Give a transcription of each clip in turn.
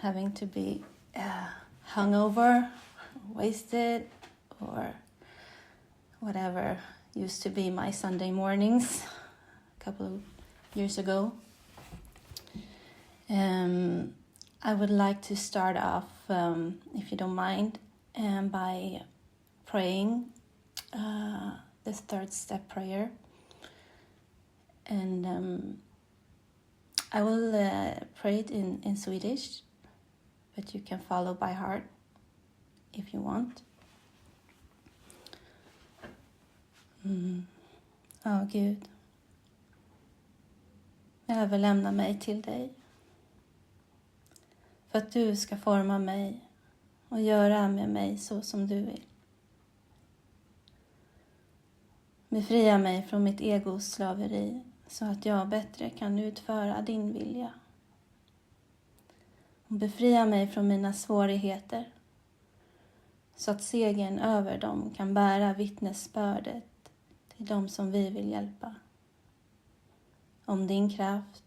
having to be hungover, wasted, or whatever used to be my Sunday mornings a couple of years ago. I would like to start off, if you don't mind, by praying this third step prayer. And I will pray it in Swedish, but you can follow by heart if you want. Ja, Gud. Jag överlämnar mig till dig. För att du ska forma mig och göra med mig så som du vill. Befria mig från mitt egos slaveri så att jag bättre kan utföra din vilja. Och befria mig från mina svårigheter så att segern över dem kan bära vittnesbördet till de som vi vill hjälpa. Om din kraft,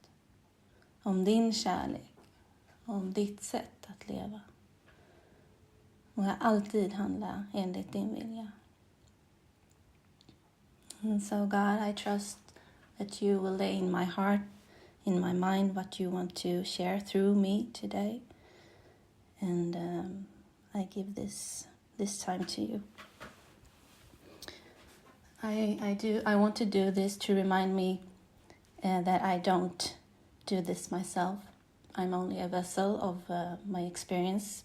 om din kärlek, om ditt sätt att leva. Och jag alltid handla enligt din vilja. And so God, I trust that you will lay in my heart, in my mind, what you want to share through me today. And I give this time to you. I want to do this to remind me that I don't do this myself. I'm only a vessel of my experience.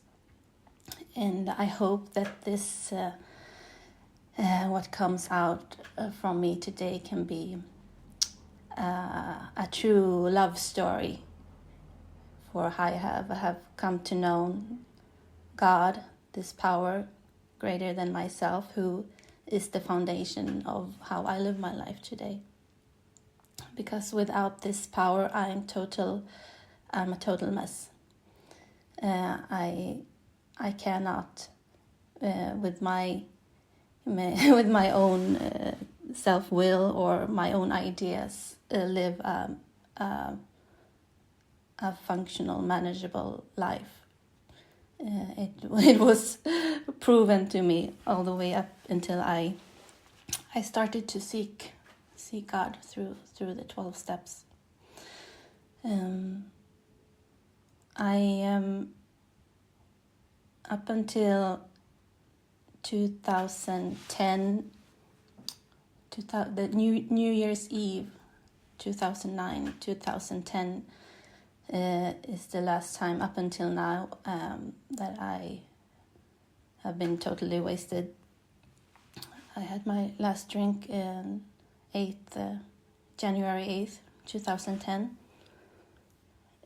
And I hope that this, what comes out from me today can be a true love story. For I have come to know God, this power greater than myself, who is the foundation of how I live my life today. Because without this power, I'm a total mess. I cannot, with my own self-will or my own ideas, live a functional, manageable life. It was proven to me all the way up until I started to seek God through the 12 steps. I up until 2010, the New Year's Eve, 2009, 2010 is the last time up until now that I have been totally wasted. I had my last drink in January 8th, 2010.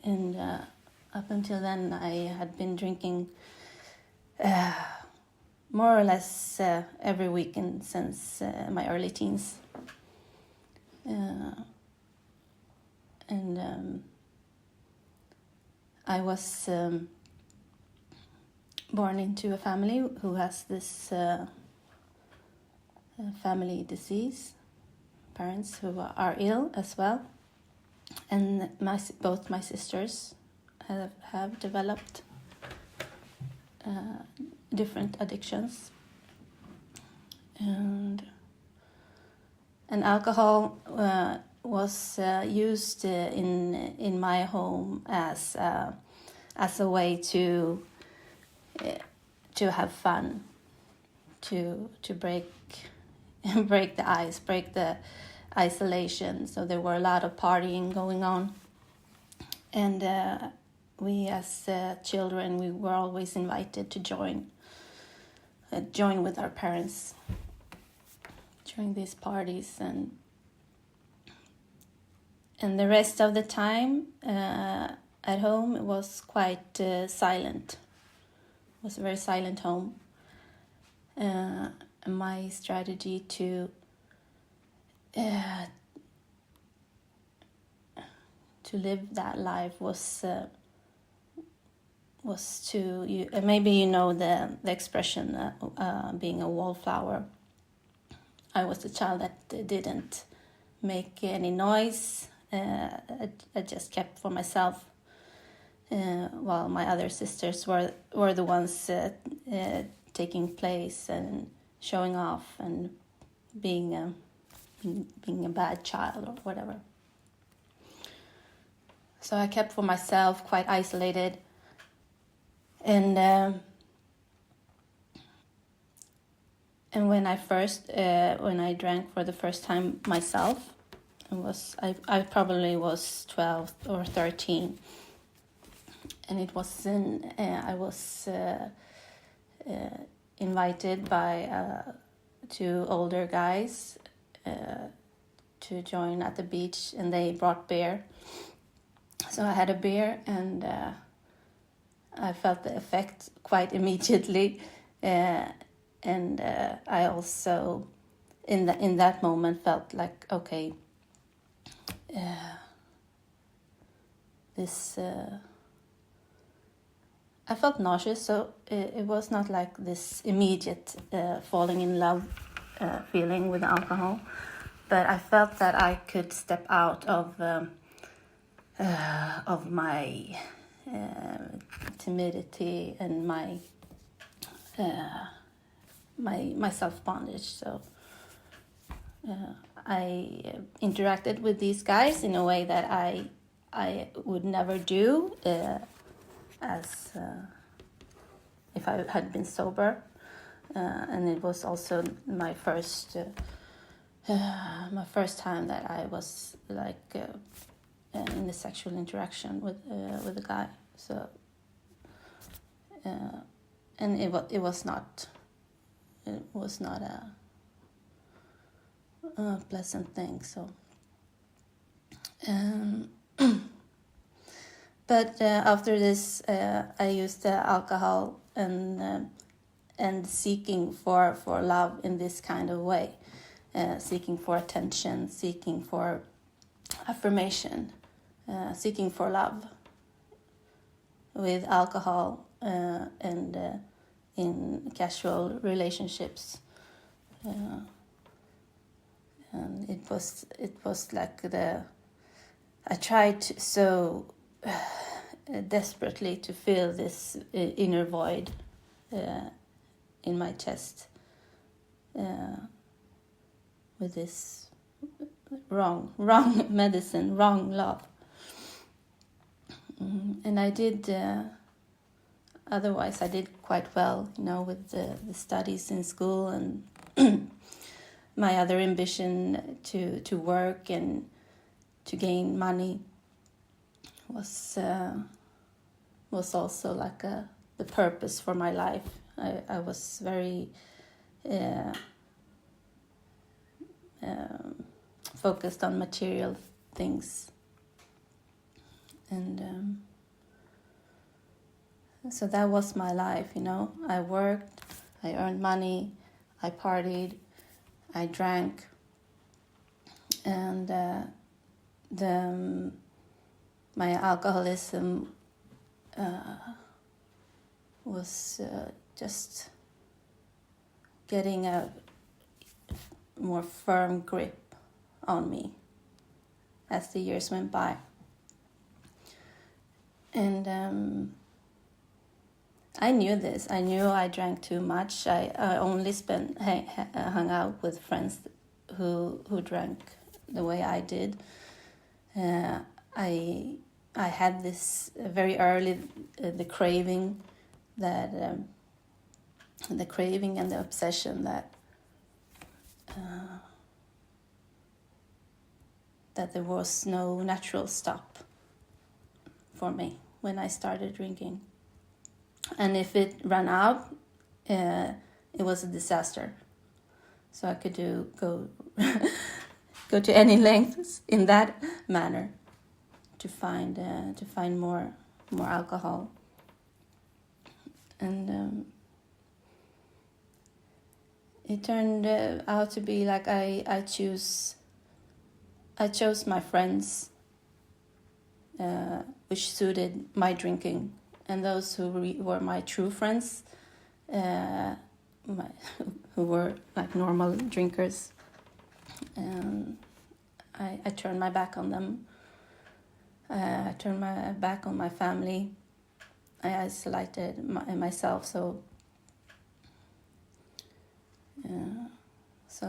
And up until then, I had been drinking more or less every weekend since my early teens. I was born into a family who has this family disease, parents who are ill as well, and both my sisters have developed different addictions, and alcohol was used in my home as a way to have fun, to break the ice, break the isolation. So there were a lot of partying going on, and we as children, we were always invited to join with our parents during these parties, and the rest of the time at home it was quite silent. It was a very silent home. My strategy to live that life was to maybe you know the expression being a wallflower. I was the child that didn't make any noise. I just kept for myself, while my other sisters were the ones taking place and showing off and being a bad child or whatever. So I kept for myself, quite isolated, and when I drank for the first time myself, I probably was 12 or 13, and it was I was invited by 2 older guys to join at the beach, and they brought beer. So I had a beer, and I felt the effect quite immediately, and I also in that moment felt like, okay, I felt nauseous, so it was not like this immediate falling in love feeling with alcohol, but I felt that I could step out of my timidity and my self-bondage. So I interacted with these guys in a way that I would never do as if I had been sober, and it was also my first time that I was like in a sexual interaction with a guy. So and it was not a pleasant thing. So but after this, I used alcohol and seeking for love in this kind of way, seeking for attention, seeking for affirmation, seeking for love with alcohol and in casual relationships, and it was like I tried so desperately to fill this inner void in my chest with this wrong medicine, wrong love. And I did, otherwise I did quite well, with the studies in school and my other ambition to work and to gain money was also like the purpose for my life. I was very focused on material things, and so that was my life. I worked, I earned money, I partied, I drank, and my alcoholism was just getting a more firm grip on me as the years went by. And I knew this. I knew I drank too much. I only hung out with friends who drank the way I did. I had this very early the craving and the obsession that there was no natural stop for me when I started drinking, and if it ran out, it was a disaster. So I could go to any lengths in that manner to find more alcohol, and it turned out to be like I chose my friends which suited my drinking, and those who were my true friends, who were like normal drinkers, I turned my back on them. I turned my back on my family. I isolated myself, so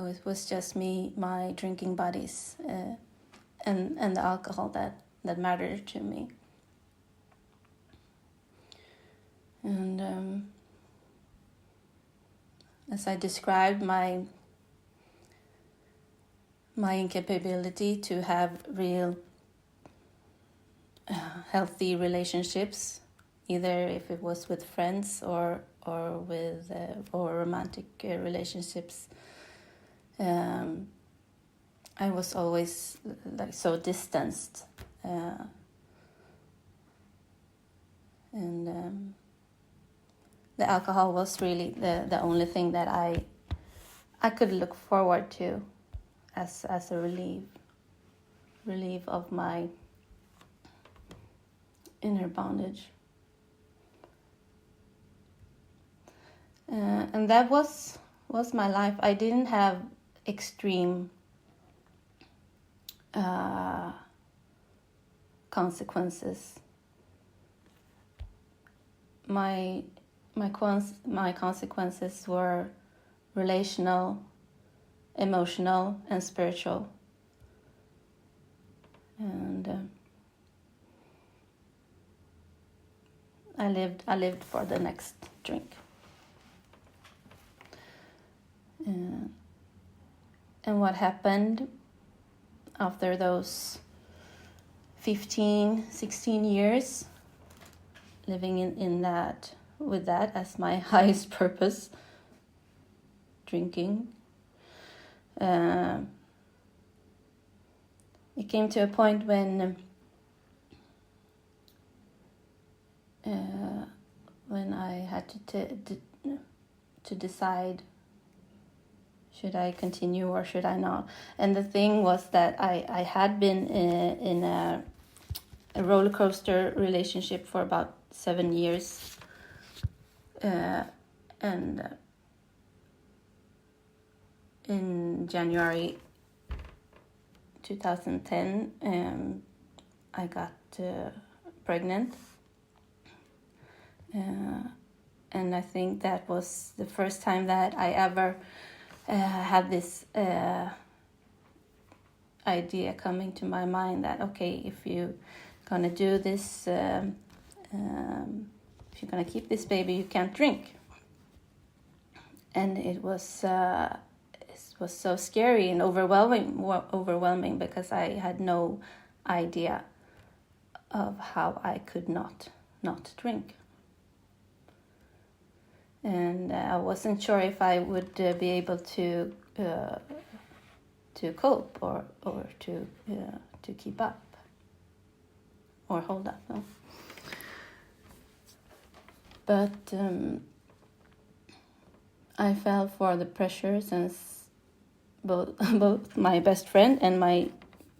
it was just me, my drinking buddies, and the alcohol that mattered to me. And as I described, my incapability to have real healthy relationships, either if it was with friends or with or romantic relationships. I was always like so distanced, and the alcohol was really the only thing that I could look forward to as a relief of my inner bondage. And that was my life. I didn't have extreme consequences. My consequences were relational, emotional, and spiritual. And I lived for the next drink. And what happened after those 15, 16 years living in that, with that as my highest purpose, drinking, it came to a point when I had to decide, should I continue or should I not? And the thing was that I had been in a roller coaster relationship for about 7 years, and in January 2010 I got pregnant, and I think that was the first time that I ever had this idea coming to my mind that, okay, if you're gonna do this, if you're gonna keep this baby, you can't drink. And it was so scary and overwhelming because I had no idea of how I could not drink. And I wasn't sure if I would be able to cope or to keep up or hold up. No? But I fell for the pressure since both my best friend and my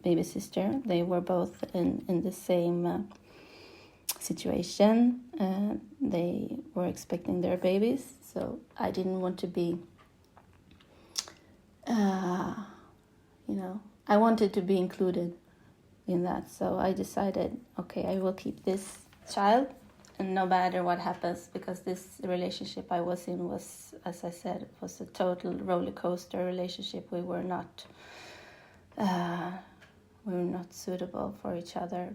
baby sister, they were both in the same situation. They were expecting their babies, so I didn't want to be, I wanted to be included in that. So I decided, okay, I will keep this child, and no matter what happens, because this relationship I was in was, as I said, was a total roller coaster relationship. We were not suitable for each other.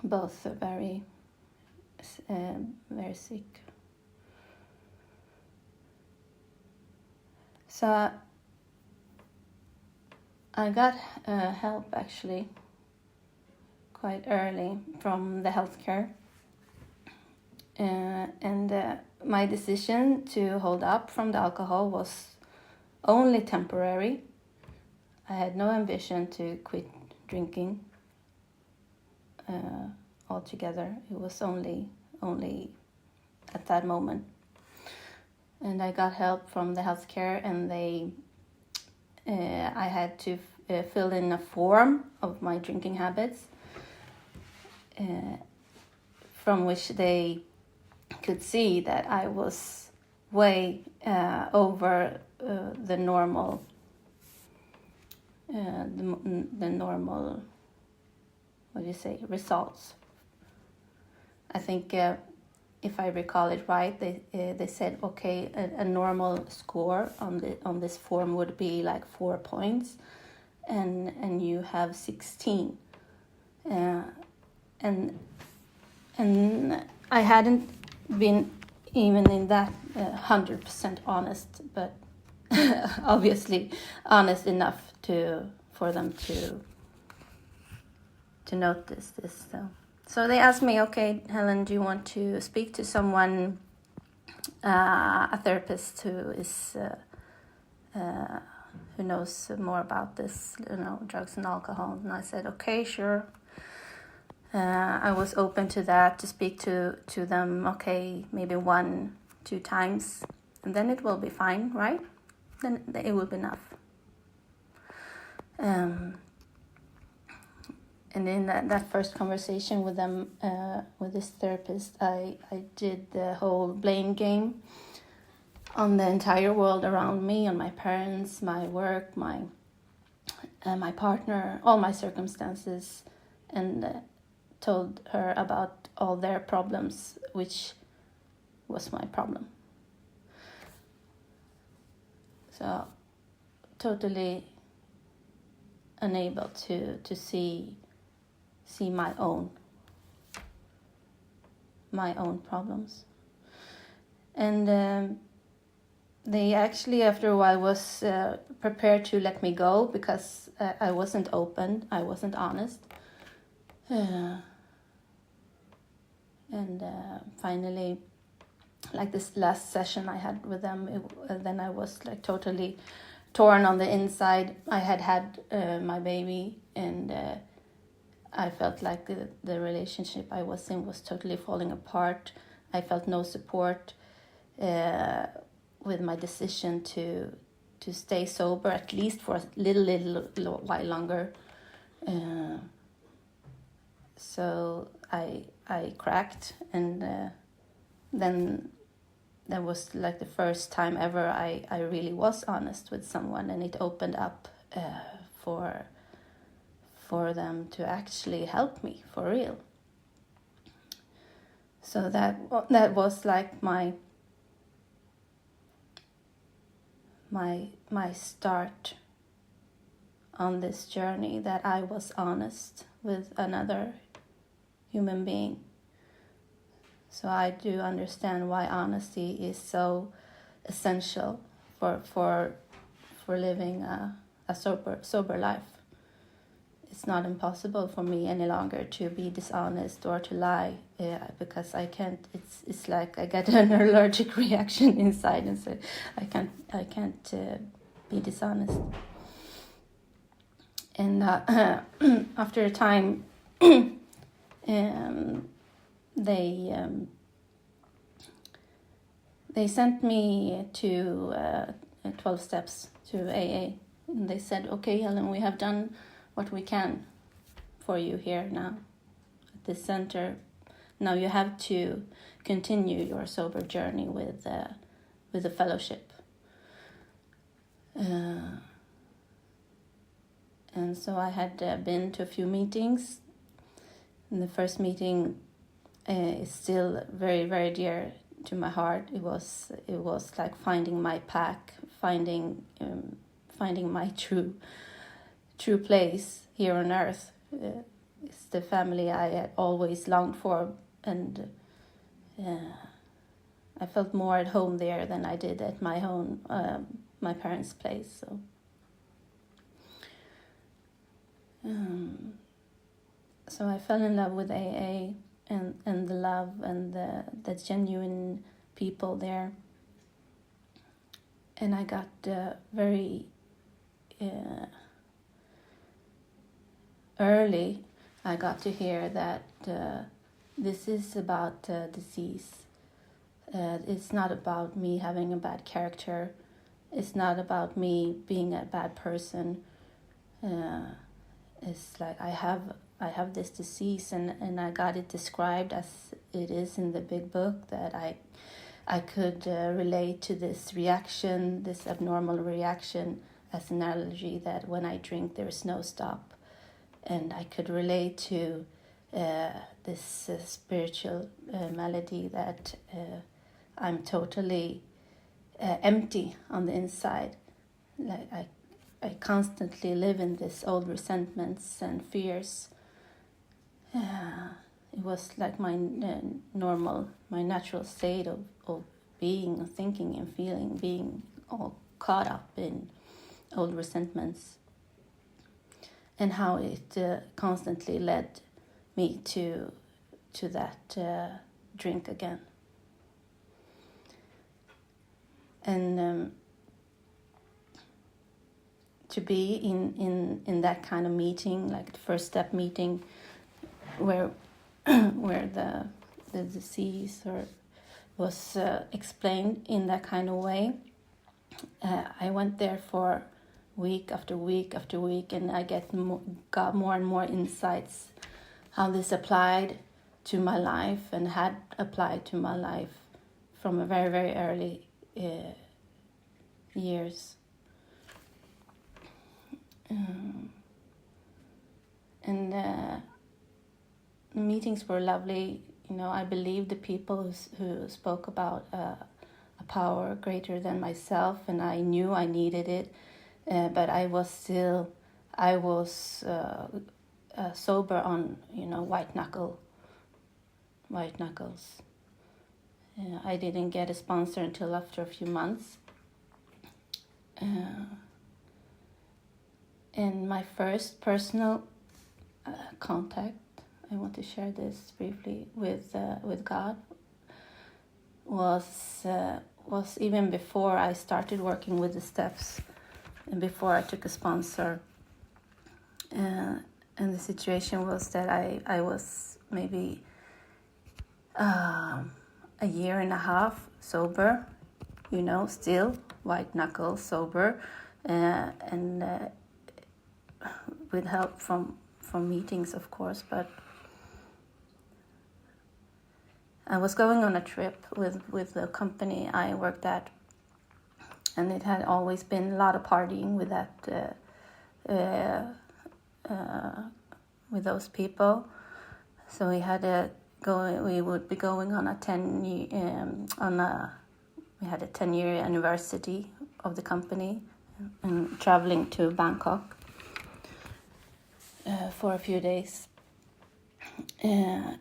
Both very sick. So I got help actually quite early from the healthcare, and my decision to hold up from the alcohol was only temporary. I had no ambition to quit drinking altogether. It was only at that moment. And I got help from the healthcare, and I had to fill in a form of my drinking habits, from which they could see that I was way over the normal results. I think if I recall it right, they said, okay, a normal score on this form would be like 4 points, and you have 16, and I hadn't been even in that 100% honest, but obviously honest enough for them to notice this. So they asked me, okay, Helen, do you want to speak to someone, a therapist who is who knows more about this, drugs and alcohol? And I said, okay, sure. I was open to that, to speak to them, okay, maybe 1-2 times, and then it will be fine, right? Then it will be enough. And in that first conversation with them, with this therapist, I did the whole blame game on the entire world around me, on my parents, my work, my partner, all my circumstances, and told her about all their problems, which was my problem. So totally unable to see my own problems. And they actually, after a while, was prepared to let me go because I wasn't open, I wasn't honest. And finally, like this last session I had with them, then I was like totally torn on the inside. I had my baby, and I felt like the relationship I was in was totally falling apart. I felt no support with my decision to stay sober, at least for a little while longer. So I cracked, and then that was like the first time ever I really was honest with someone, and it opened up for them to actually help me for real. So that was like my start on this journey, that I was honest with another human being. So I do understand why honesty is so essential for living a sober life. It's not impossible for me any longer to be dishonest or to lie, because I can't. It's like I get an allergic reaction inside, and so I can't be dishonest. And after a time, they sent me to 12 steps to AA, and they said, okay, Helen, we have done what we can for you here now at this center. Now you have to continue your sober journey with the fellowship. And so I had been to a few meetings. And the first meeting is still very, very dear to my heart. It was like finding my pack, finding my true place here on earth. It's the family I had always longed for, and I felt more at home there than I did at my parents' place. So I fell in love with AA and the love and the genuine people there. And I got very early, I got to hear that this is about disease. It's not about me having a bad character. It's not about me being a bad person. It's like I have this disease, and I got it described as it is in the big book, that I could relate to this reaction, this abnormal reaction, as an allergy, that when I drink there is no stop. and I could relate to this spiritual melody that I'm totally empty on the inside. Like I constantly live in this old resentments and fears. It was like my my natural state of being, thinking and feeling, being all caught up in old resentments, and how it constantly led me to that drink again. And to be in that kind of meeting, like the first step meeting, where the disease was explained in that kind of way. I went there for week after week after week, and I got more and more insights how this applied to my life and had applied to my life from a very, very early years. And the meetings were lovely. I believed the people who spoke about a power greater than myself, and I knew I needed it. But I was sober on, white knuckles. I didn't get a sponsor until after a few months. And my first personal contact, I want to share this briefly, with God was even before I started working with the steps and before I took a sponsor. And the situation was that I was maybe a year and a half sober, still white knuckle sober, and with help from meetings, of course. But I was going on a trip with the company I worked at, and it had always been a lot of partying with that with those people. So we had we would be going on we had a 10-year anniversary of the company, and traveling to Bangkok for a few days. And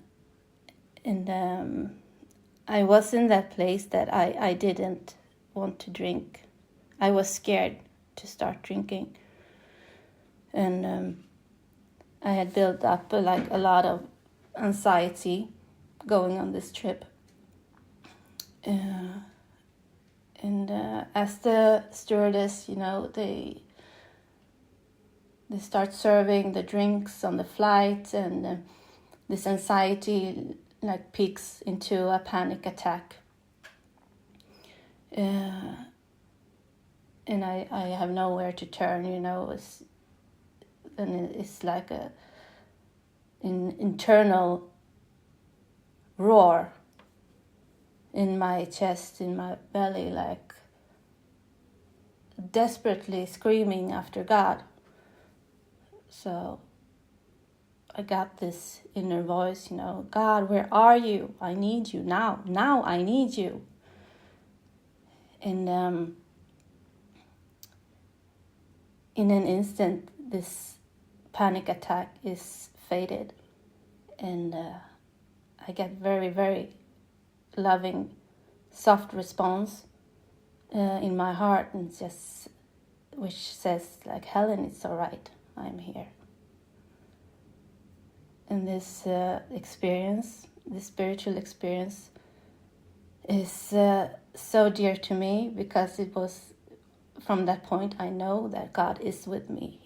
I was in that place that I didn't want to drink. I was scared to start drinking. And I had built up a lot of anxiety going on this trip. And as the stewardess, they start serving the drinks on the flight, and this anxiety peaks into a panic attack. And I have nowhere to turn, it's like an internal roar in my chest, in my belly, like desperately screaming after God. So I got this inner voice, God, where are you? I need you now. Now I need you. And in an instant, this panic attack is faded. And I get very, very loving, soft response in my heart, and which says Helen, it's all right. I'm here. And this experience, this spiritual experience, is so dear to me, because it was from that point I know that God is with me.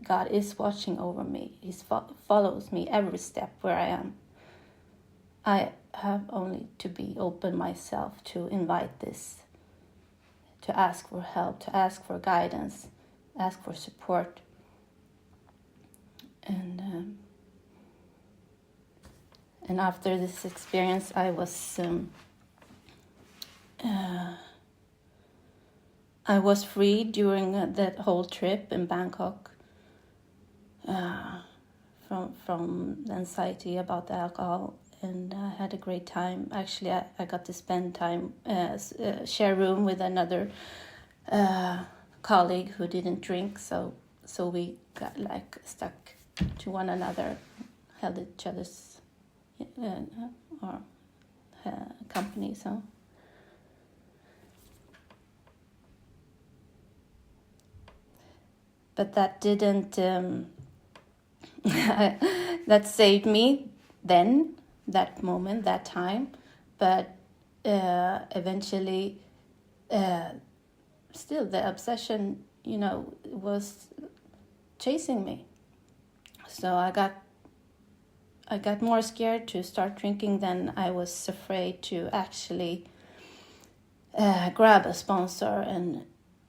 God is watching over me. He follows me every step where I am. I have only to be open myself to invite this, to ask for help, to ask for guidance, ask for support. And after this experience, I was free during that whole trip in Bangkok. from the anxiety about the alcohol, and I had a great time. Actually, I got to spend time, share room with another colleague who didn't drink, so we got like stuck to one another, held each other's company. So but that didn't that saved me then, that moment, that time, but eventually still the obsession, was chasing me. So I got more scared to start drinking than I was afraid to actually grab a sponsor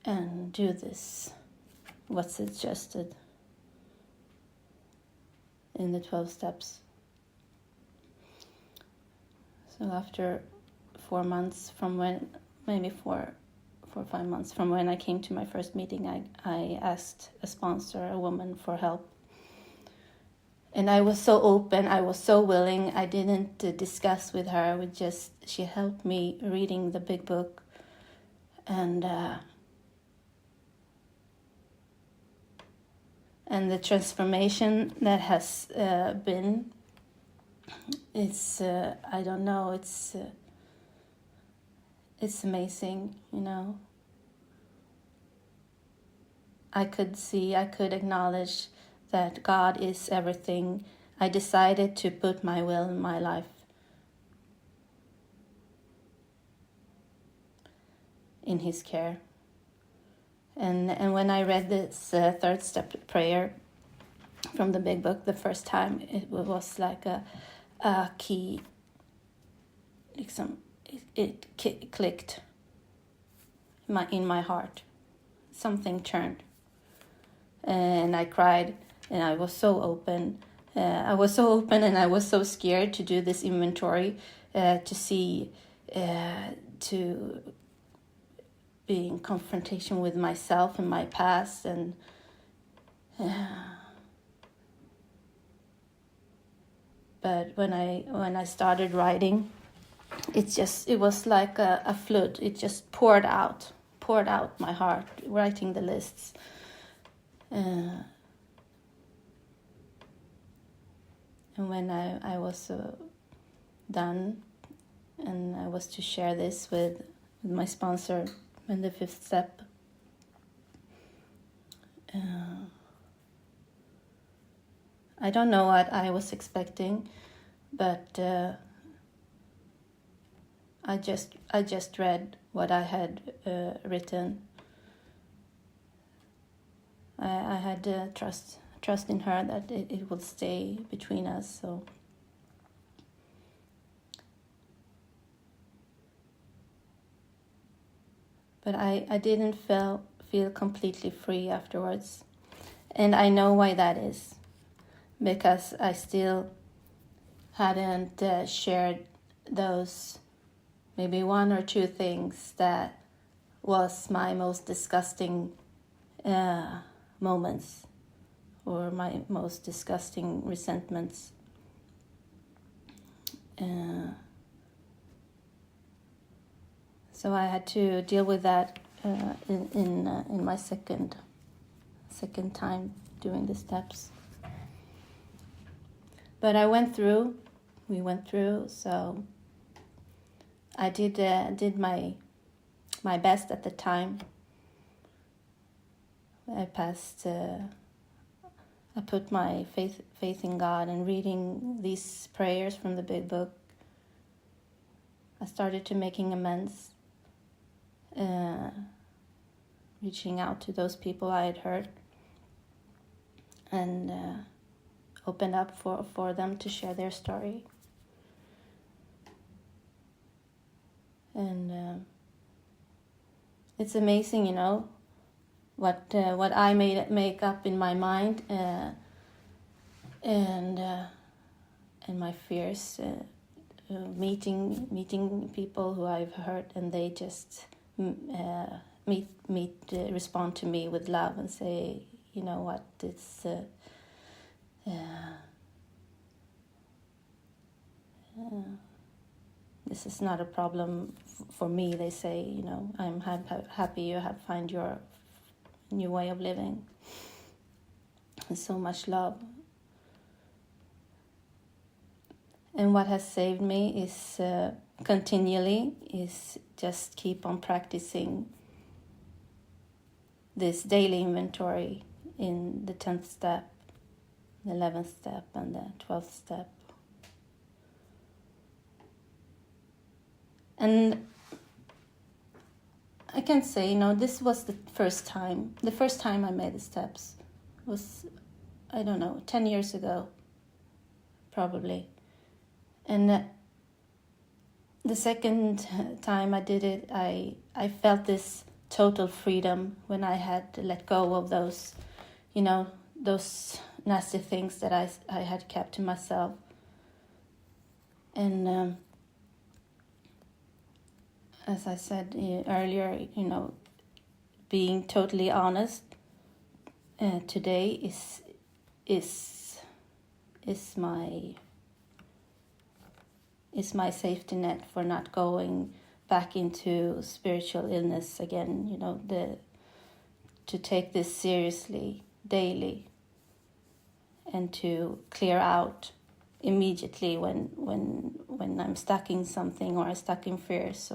and do this, what's suggested in the 12 steps. So after 4 months from when, maybe 4 or 5 months from when I came to my first meeting, I asked a sponsor, a woman, for help. And I was so open, I was so willing. I didn't discuss with her, she helped me reading the big book. And the transformation that has been, it's, I don't know, it's amazing, I could acknowledge that God is everything. I decided to put my will in my life in His care. And when I read this third step prayer from the big book the first time, it was like a key. It clicked in my heart. Something turned, and I cried, and I was so open. And I was so scared to do this inventory, to see, to be in confrontation with myself and my past, and but when I started writing, it was like a flood. It just poured out my heart, writing the lists. And when I was done, and I was to share this with my sponsor in the fifth step, I don't know what I was expecting, but I just read what I had written. I had trust in her that it would stay between us. So, but I didn't feel completely free afterwards, and I know why that is, because I still hadn't shared those maybe 1 or 2 things that was my most disgusting moments, or my most disgusting resentments. So I had to deal with that in my second time doing the steps. But we went through, so I did my best at the time. I put my faith in God, and reading these prayers from the big book, I started to making amends, reaching out to those people I had hurt, and opened up for them to share their story. And it's amazing, what I make up in my mind, and my fears, meeting people who I've hurt, and they just respond to me with love and say, you know what, This is not a problem for me, they say, I'm happy you have found your new way of living. And so much love. And what has saved me is continually is just keep on practicing this daily inventory in the 10th step, the 11th step, and the 12th step. And I can say, this was the first time I made the steps was, 10 years ago, probably. And the second time I did it, I felt this total freedom when I had let go of those, those nasty things that I had kept to myself. And as I said earlier, being totally honest today is my safety net for not going back into spiritual illness again. To take this seriously daily and to clear out immediately when I'm stuck in something or I'm stuck in fears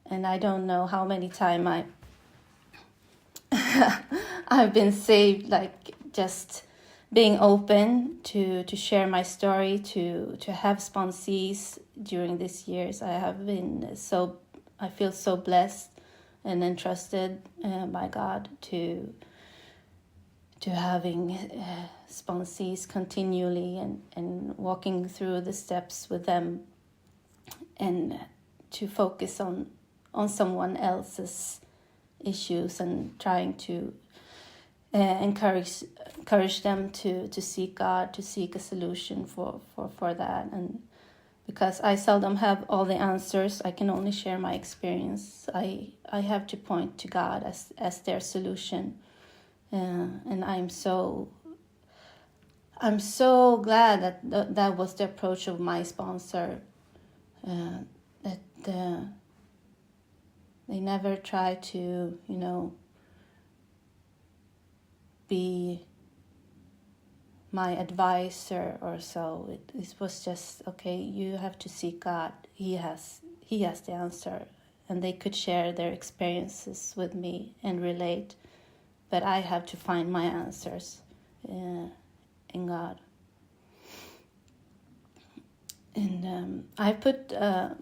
and I don't know how many times I've been saved, like just being open to share my story, to have sponsees during these years. I feel so blessed and entrusted by God to having sponsees continually and walking through the steps with them and to focus on someone else's issues and trying to encourage them to seek God, to seek a solution for that. And because I seldom have all the answers, I can only share my experience. I have to point to God as their solution. And I'm so glad that was the approach of my sponsor, that they never try to, be my advisor or so. It was just, okay, you have to seek God. He has the answer. And they could share their experiences with me and relate. But I have to find my answers in God. And I put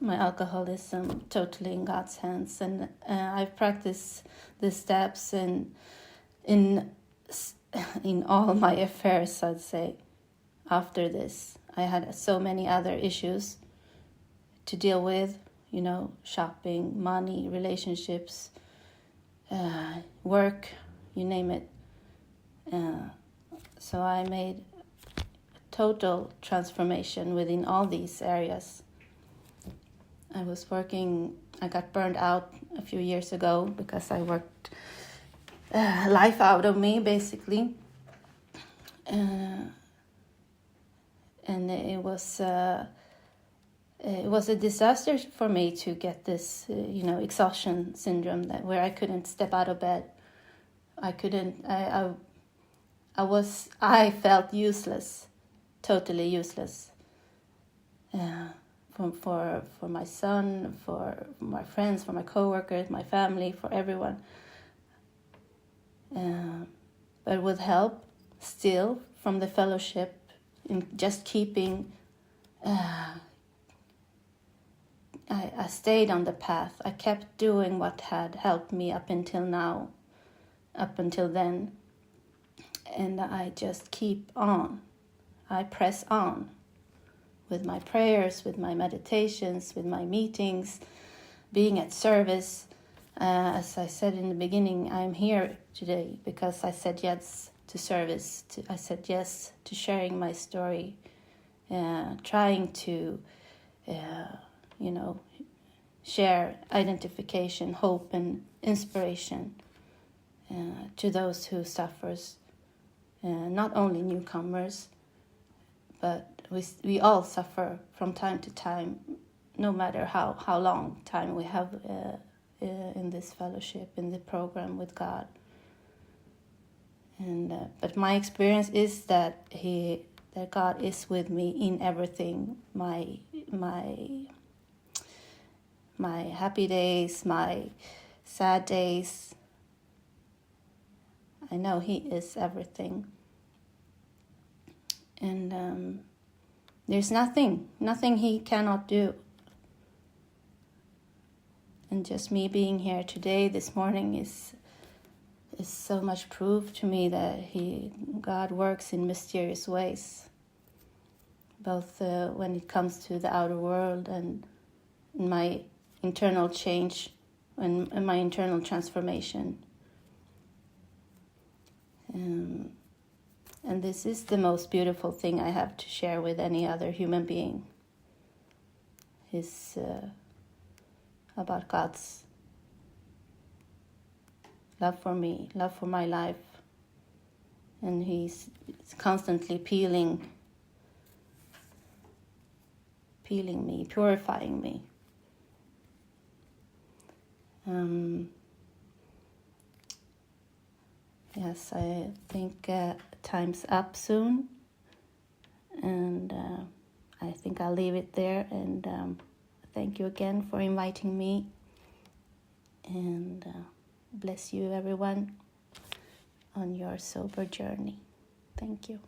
my alcoholism totally in God's hands. And I've practiced the steps in all my affairs, I'd say. After this, I had so many other issues to deal with, shopping, money, relationships, work, you name it. So I made a total transformation within all these areas. I got burned out a few years ago because I worked life out of me, basically. And it was a disaster for me to get this, exhaustion syndrome where I couldn't step out of bed. I felt useless, totally useless. For my son, for my friends, for my coworkers, my family, for everyone. But with help, still, from the fellowship, in just keeping, I stayed on the path. I kept doing what had helped me up until then. And I just keep on. I press on with my prayers, with my meditations, with my meetings, being at service. As I said in the beginning, I'm here today because I said yes to service. I said yes to sharing my story, trying to, share identification, hope, and inspiration. to those who suffers, not only newcomers, but we all suffer from time to time, no matter how long time we have in this fellowship, in the program with God. And but my experience is that God is with me in everything, my happy days, my sad days. I know He is everything. And there's nothing He cannot do. And just me being here today, this morning, is so much proof to me that God works in mysterious ways, both when it comes to the outer world and in my internal change and my internal transformation. And this is the most beautiful thing I have to share with any other human being, is about God's love for me, love for my life. And He's constantly peeling me, purifying me. Yes, I think time's up soon, and I think I'll leave it there. And thank you again for inviting me, and bless you, everyone, on your sober journey. Thank you.